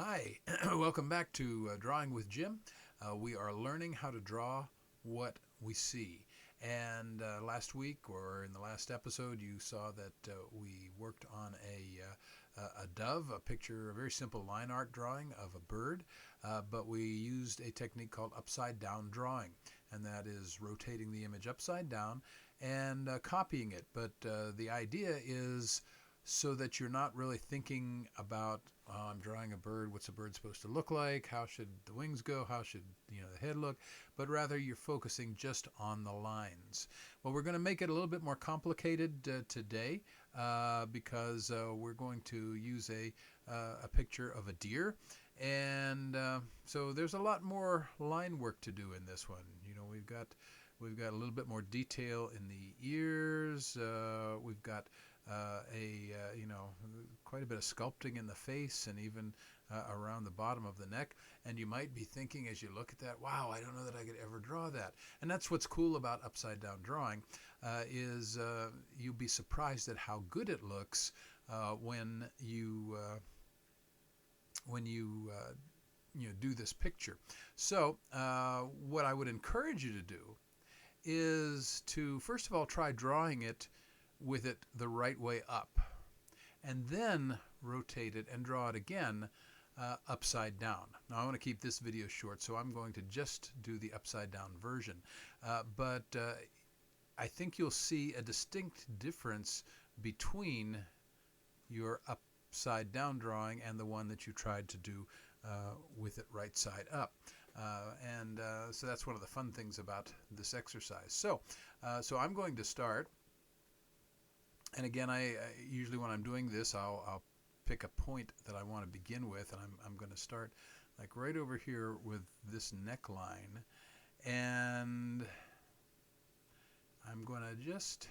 Hi, welcome back to Drawing with Jim. We are learning how to draw what we see. And last week, or in the last episode, you saw that we worked on a dove, a picture, a very simple line art drawing of a bird, but we used a technique called upside down drawing, and that is rotating the image upside down and copying it. But the idea is so that you're not really thinking about, oh, I'm drawing a bird, what's a bird supposed to look like, how should the wings go, how should the head look, but rather you're focusing just on the lines. Well, we're going to make it a little bit more complicated today because we're going to use a picture of a deer, and so there's a lot more line work to do in this one. We've got a little bit more detail in the ears. We've got quite a bit of sculpting in the face and even around the bottom of the neck. And you might be thinking as you look at that, wow, I don't know that I could ever draw that. And that's what's cool about upside down drawing is you'll be surprised at how good it looks when you do this picture. So what I would encourage you to do is to first of all try drawing it with it the right way up, and then rotate it and draw it again upside down. Now I want to keep this video short, so I'm going to just do the upside down version, but I think you'll see a distinct difference between your upside down drawing and the one that you tried to do with it right side up. So that's one of the fun things about this exercise. So I'm going to start. And again, I usually when I'm doing this, I'll pick a point that I want to begin with, and I'm going to start like right over here with this neckline, and I'm going to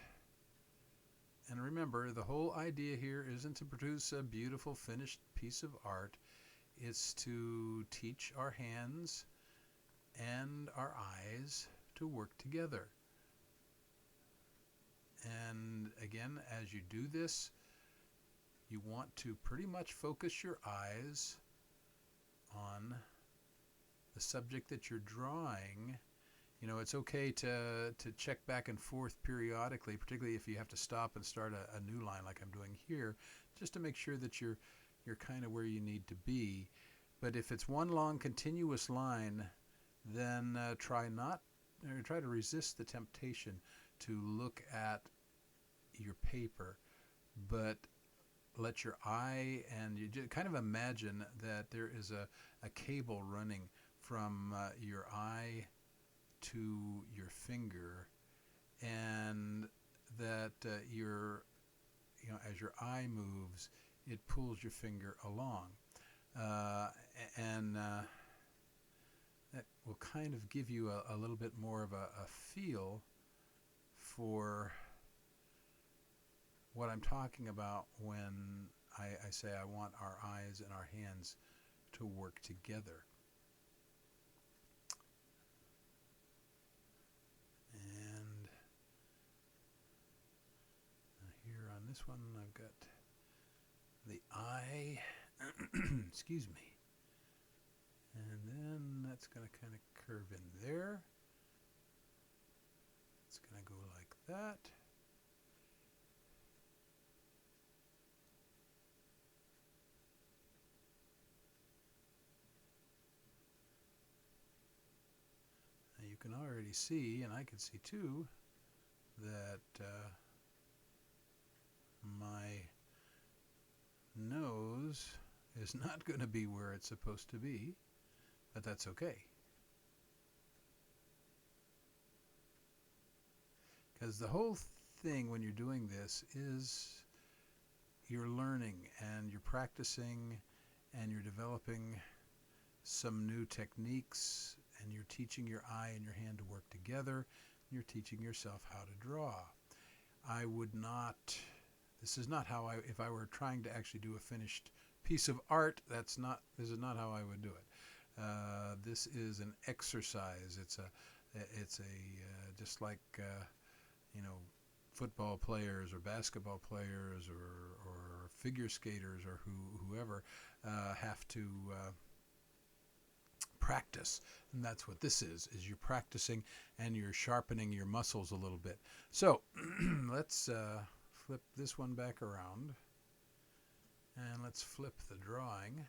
and remember, the whole idea here isn't to produce a beautiful finished piece of art. It's to teach our hands and our eyes to work together. And again, as you do this, you want to pretty much focus your eyes on the subject that you're drawing. It's okay to check back and forth periodically, particularly if you have to stop and start a new line like I'm doing here, just to make sure that you're kind of where you need to be. But if it's one long continuous line, then try to resist the temptation to look at your paper, but let your eye, and you just kind of imagine that there is a cable running from your eye to your finger, and that as your eye moves, it pulls your finger along, and that will kind of give you a little bit more of a feel for what I'm talking about when I say I want our eyes and our hands to work together. And here on this one, I've got the eye, excuse me, and then that's going to kind of curve in there. It's going to go like that. Now you can already see, and I can see too, that my nose is not going to be where it's supposed to be, but that's okay. Because the whole thing when you're doing this is you're learning and you're practicing and you're developing some new techniques, and you're teaching your eye and your hand to work together, and you're teaching yourself how to draw. I would not, this is not how if I were trying to actually do a finished piece of art, this is not how I would do it. This is an exercise. It's a just like football players or basketball players or figure skaters or whoever have to practice. And that's what this is you're practicing and you're sharpening your muscles a little bit. So let's flip this one back around and let's flip the drawing.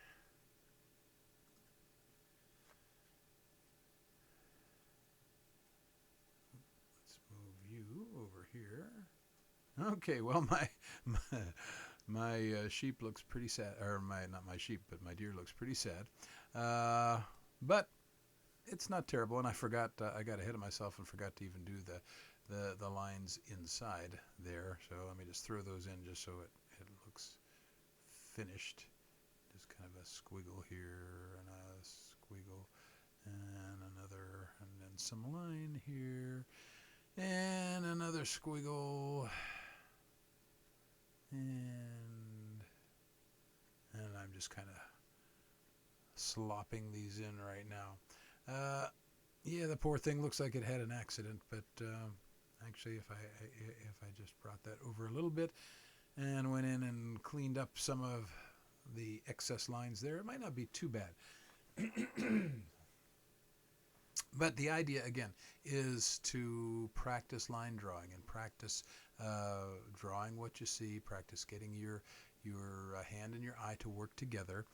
Let's move you over here. Okay, well my sheep looks pretty sad, or not my sheep, but my deer looks pretty sad. But it's not terrible, and I forgot. I got ahead of myself and forgot to even do the lines inside there. So let me just throw those in just so it looks finished. Just kind of a squiggle here and a squiggle and another, and then some line here and another squiggle. And I'm just kind of slopping these in right now. Yeah, the poor thing looks like it had an accident, but actually, if I just brought that over a little bit and went in and cleaned up some of the excess lines there, it might not be too bad. But the idea, again, is to practice line drawing and practice drawing what you see, practice getting your hand and your eye to work together.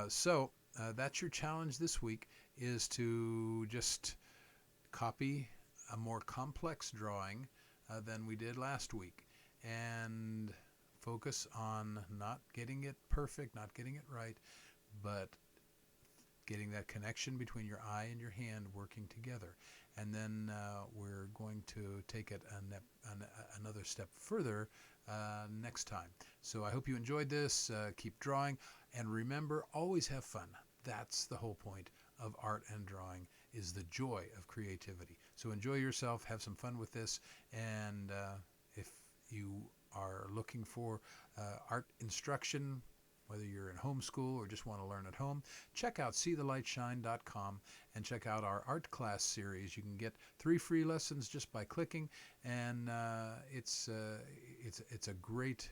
So that's your challenge this week, is to just copy a more complex drawing than we did last week and focus on not getting it perfect, not getting it right, but getting that connection between your eye and your hand working together. And then we're going to take it another step further next time. So I hope you enjoyed this. Keep drawing. And remember, always have fun. That's the whole point of art and drawing, is the joy of creativity. So enjoy yourself. Have some fun with this. And if you are looking for art instruction, whether you're in homeschool or just want to learn at home, check out seethelightshine.com and check out our art class series. You can get 3 free lessons just by clicking, and it's a great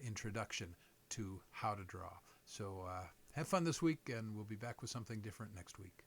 introduction to how to draw. So have fun this week, and we'll be back with something different next week.